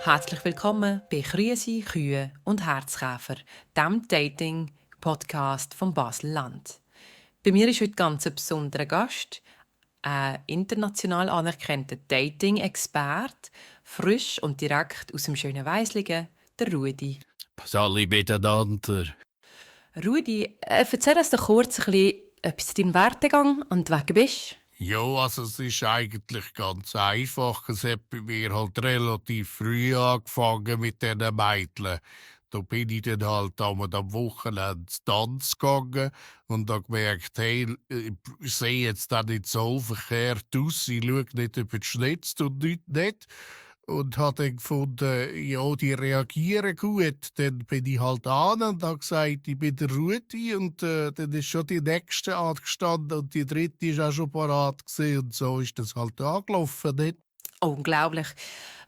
Herzlich willkommen bei Krüsi, Kühe und Herzkäfer, dem Dating-Podcast vom Basel-Land. Bei mir ist heute ganz ein besonderer Gast, ein international anerkannter Dating-Experte, frisch und direkt aus dem schönen Weislingen, der Rudi. Salut miteinander. Rudi, erzähl uns doch kurz ein bisschen etwas zu deinem Werdegang und weg bist. Ja, also es ist eigentlich ganz einfach. Es hat bei mir halt relativ früh angefangen mit diesen Mädchen. Da bin ich dann halt am Wochenende zu Tanz gegangen und habe gemerkt, hey, ich sehe jetzt da nicht so verkehrt aus, ich schaue nicht über die Schnitze und nicht. Und habe dann gefunden, ja, die reagieren gut. Dann bin ich halt an und habe gesagt, ich bin der Rudi. Und dann ist schon die nächste angestanden und die dritte ist auch schon parat gewesen. Und so ist das halt angelaufen. Nicht? Unglaublich.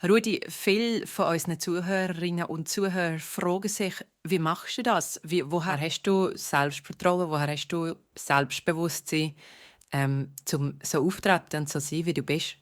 Rudi, viele von unseren Zuhörerinnen und Zuhörern fragen sich, wie machst du das? Woher hast du Selbstvertrauen, woher hast du Selbstbewusstsein, zum so auftreten und so sein, wie du bist?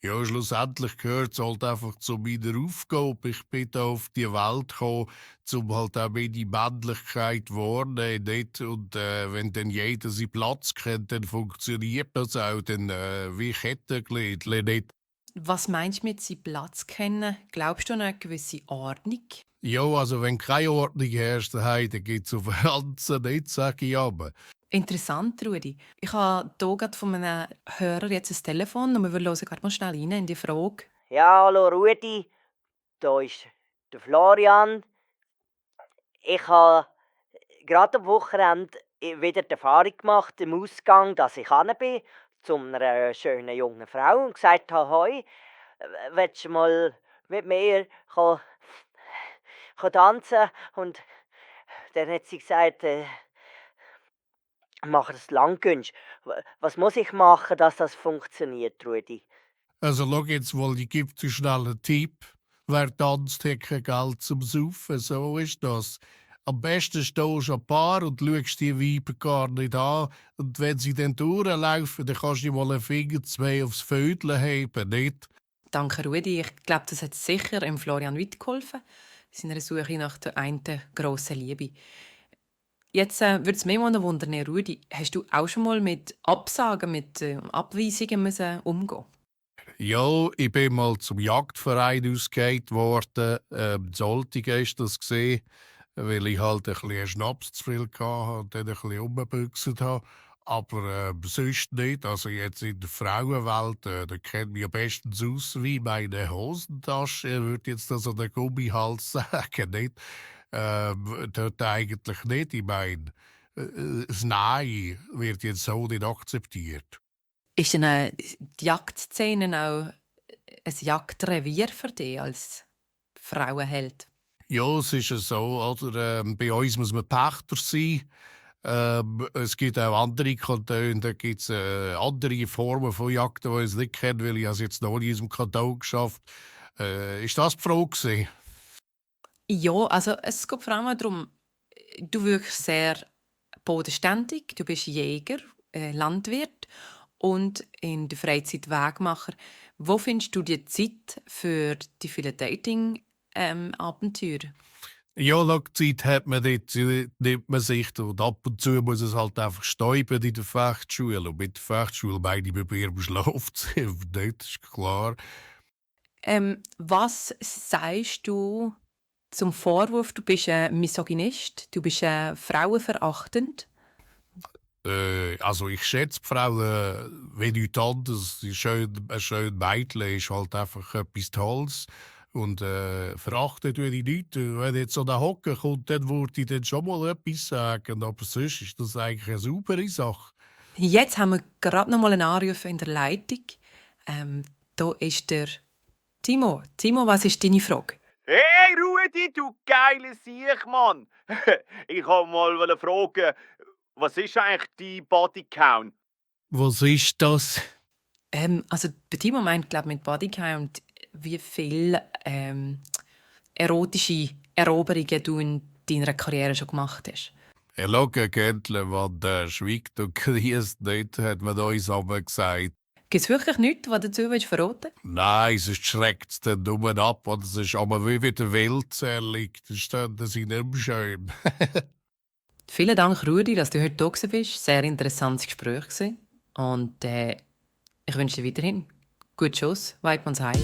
Ja, schlussendlich gehört es halt einfach zu meiner Aufgabe. Ich bin da auf die Welt gekommen, um halt auch meine Männlichkeit wahrnehmen. Nicht? Und wenn dann jeder seinen Platz kennt, dann funktioniert das auch dann, wie Kettengliedchen. Nicht? Was meinst du mit seinem Platz kennen? Glaubst du an eine gewisse Ordnung? Ja, also wenn keine Ordnung herrscht, dann gibt es auf den Ganzen nicht, sage ich aber. Interessant, Rudi. Ich habe hier gerade von einem Hörer jetzt ein Telefon und wir hören gerade mal schnell rein in die Frage. Ja, hallo Rudi, da ist der Florian. Ich habe gerade am Wochenende wieder die Erfahrung gemacht im Ausgang, dass ich hin bin zu einer schönen jungen Frau und gesagt habe, «Hoi, willst du mal mit mir tanzen?» Und dann hat sie gesagt, «Mach das Langgünst. Was muss ich machen, dass das funktioniert, Rudi?» Also schau jetzt mal, ich gebe dir schnell einen Tipp. Wer tanzt, hat kein Geld zum Saufen, so ist das. Am besten stehst du ein Paar und schaust die Weiber gar nicht an. Und wenn sie dann durchlaufen, dann kannst du mal einen Finger zwei aufs Vödeln heben, nicht? Danke, Rudi. Ich glaube, das hat sicher dem Florian weitergeholfen, in seiner Suche nach der einen grossen Liebe. Jetzt würde es mich mal wundern, Rudi, hast du auch schon mal mit Absagen, mit Abweisungen müssen umgehen? Ja, ich bin mal zum Jagdverein ausgeht worden. Soltige ist das gesehen, weil ich halt ein bisschen Schnaps zu viel hatte und dann ein bisschen rumbüchset habe. Aber sonst nicht. Also jetzt in der Frauenwelt, da kennt mich am besten aus wie meine Hosentasche. Ich würde jetzt also den Gummihals sagen, nicht? Dort eigentlich nicht. Ich meine, das Nein wird jetzt so nicht akzeptiert. Ist denn die Jagdszene auch ein Jagdrevier für dich als Frauenheld? Ja, es ist ja so, oder? Bei uns muss man Pächter sein. Es gibt auch andere Kantone, da gibt es andere Formen von Jagd, die ich es nicht kenne, weil ich es jetzt noch nie in diesem Kanton geschafft. Ist das die Frage gewesen? Ja, also es geht vor allem darum, du wirkst sehr bodenständig, du bist Jäger, Landwirt und in der Freizeit Wegmacher. Wo findest du die Zeit für die vielen Dating-Abenteuer? Ja, schau, Zeit hat man nicht, nimmt man sich und ab und zu muss es halt einfach stäuben in der Fechtschule. Und mit der Fechtschule meine ich, bei mir im Schlafzimmer, nicht, ist klar. Was sagst du zum Vorwurf, du bist ein Misogynist, du bist frauenverachtend? Also ich schätze die Frauen wie nichts anderes. Ein schönes Mädchen ist halt einfach etwas Tolles. Und verachten tue ich nicht. Wenn jetzt so ein Hocker kommt, dann würde ich dann schon mal etwas sagen. Aber sonst ist das eigentlich eine saubere Sache. Jetzt haben wir gerade noch mal einen Anruf in der Leitung. Da ist der Timo. Timo, was ist deine Frage? Hey Rudi, du geile Siech, Mann! Ich wollte mal fragen, was ist eigentlich dein Bodycount? Was ist das? Also der Timo meint, glaube mit Bodycount, wie viel erotische Eroberungen du in deiner Karriere schon gemacht hast. Er schaut Gentlemann, der schweigt und grüßt nicht, hat man uns aber gesagt. Gibt es wirklich nichts, was dazu verraten willst? Nein, es schreckt es dann nur ab und es ist aber wie der Wild zerlegt. Dann stehen sie nicht mehr schön. Vielen Dank, Rudi, dass du heute da bist. Sehr interessantes Gespräch gewesen. Und ich wünsche dir weiterhin guten Schuss, weit uns heil.